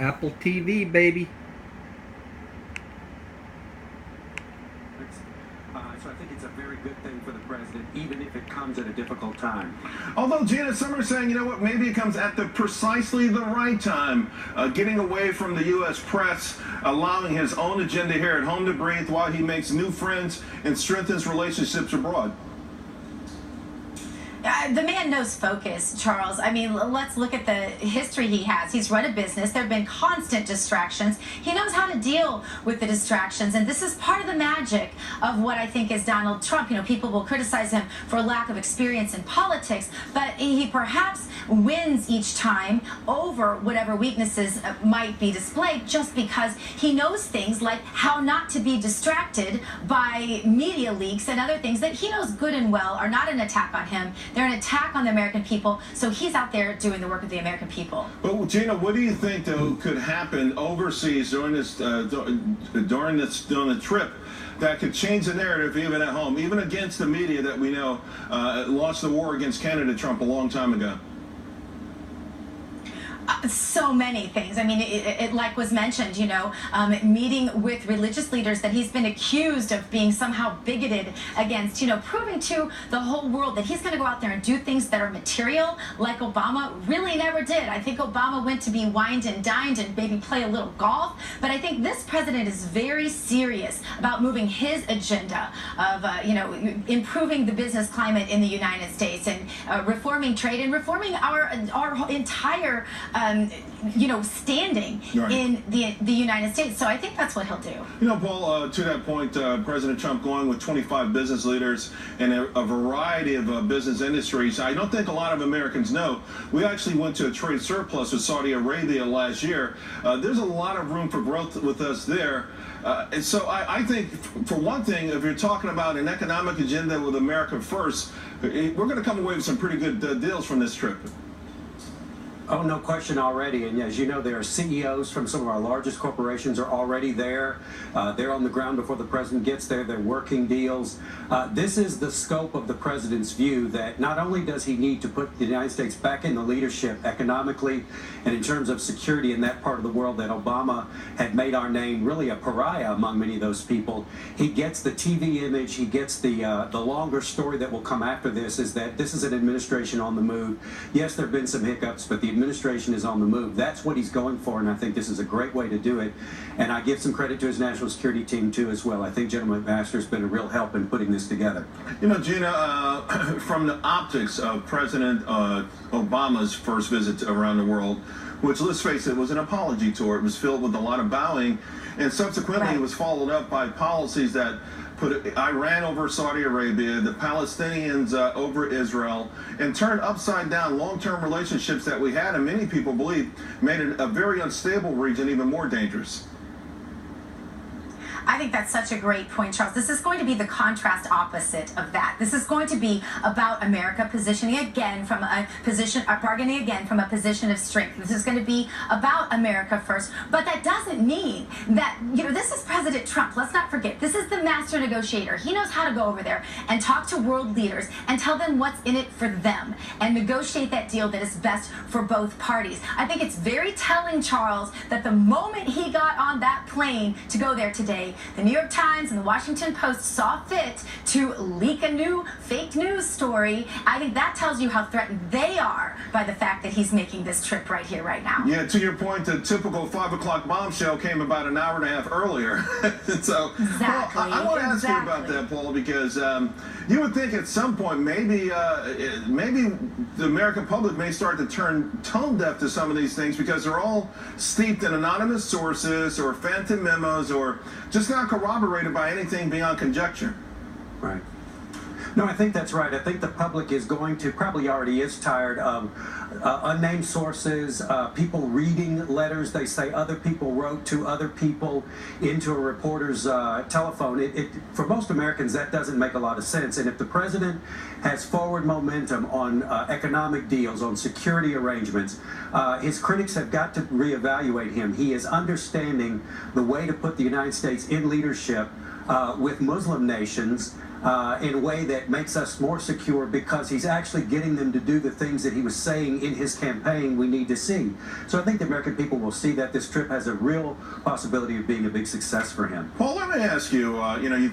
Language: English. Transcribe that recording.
Apple TV, baby. So I think it's a very good thing for the president, even if it comes at a difficult time. Although, Gina, some are saying, you know what, maybe it comes at precisely the right time, getting away from the U.S. press, allowing his own agenda here at home to breathe while he makes new friends and strengthens relationships abroad. The man knows focus, Charles. I mean, let's look at the history he has. He's run a business. There have been constant distractions. He knows how to deal with the distractions, and this is part of the magic of what I think is Donald Trump. You know, people will criticize him for a lack of experience in politics, but he perhaps wins each time over whatever weaknesses might be displayed just because he knows things like how not to be distracted by media leaks and other things that he knows good and well are not an attack on him. They're an attack on the American people, so he's out there doing the work of the American people. Well, Gina, what do you think, though, could happen overseas during the trip that could change the narrative even at home, even against the media that we know launched the war against Canada Trump a long time ago? So many things. I mean, it like was mentioned, you know, meeting with religious leaders that he's been accused of being somehow bigoted against, you know, proving to the whole world that he's going to go out there and do things that are material like Obama really never did. I think Obama went to be wined and dined and maybe play a little golf, but I think this president is very serious about moving his agenda of, you know, improving the business climate in the United States and reforming trade and reforming our entire you know, standing right in the United States. So I think that's what he'll do. You know, Paul, to that point, President Trump going with 25 business leaders in a variety of business industries. I don't think a lot of Americans know. We actually went to a trade surplus with Saudi Arabia last year. There's a lot of room for growth with us there. And so I think, for one thing, if you're talking about an economic agenda with America first, we're going to come away with some pretty good deals from this trip. Oh, no question already. And as you know, there are CEOs from some of our largest corporations are already there. They're on the ground before the president gets there. They're working deals. This is the scope of the president's view that not only does he need to put the United States back in the leadership economically and in terms of security in that part of the world that Obama had made our name really a pariah among many of those people. He gets the TV image. He gets the longer story that will come after this is that this is an administration on the move. Yes, there have been some hiccups, but the administration is on the move. That's what he's going for, and I think this is a great way to do it. And I give some credit to his national security team, too, as well. I think General McMaster has been a real help in putting this together. You know, Gina, from the optics of President Obama's first visit around the world, which, let's face it, was an apology tour. It was filled with a lot of bowing, and subsequently it was followed up by policies that put Iran over Saudi Arabia, the Palestinians over Israel, and turned upside down long-term relationships that we had, and many people believe made it a very unstable region even more dangerous. I think that's such a great point, Charles. This is going to be the contrast opposite of that. This is going to be about America positioning again from a position, bargaining again from a position of strength. This is going to be about America first, but that doesn't mean that, you know, this is President Trump. Let's not forget, this is the master negotiator. He knows how to go over there and talk to world leaders and tell them what's in it for them and negotiate that deal that is best for both parties. I think it's very telling, Charles, that the moment he got on that plane to go there today, the New York Times and the Washington Post saw fit to leak a new fake news story. I think that tells you how threatened they are by the fact that he's making this trip right here, right now. Yeah, to your point, the typical 5 o'clock bombshell came about an hour and a half earlier. So, exactly. Paul, I want to ask you about that, Paul, because you would think at some point maybe the American public may start to turn tone deaf to some of these things because they're all steeped in anonymous sources or phantom memos or just not corroborated by anything beyond conjecture. Right. No, I think that's right. I think the public is going to, probably already is tired of unnamed sources, people reading letters they say other people wrote to other people into a reporter's telephone. For most Americans, that doesn't make a lot of sense. And if the president has forward momentum on economic deals, on security arrangements, his critics have got to reevaluate him. He is understanding the way to put the United States in leadership with Muslim nations in a way that makes us more secure, because he's actually getting them to do the things that he was saying in his campaign we need to see. So I think the American people will see that this trip has a real possibility of being a big success for him. Paul, let me ask you, you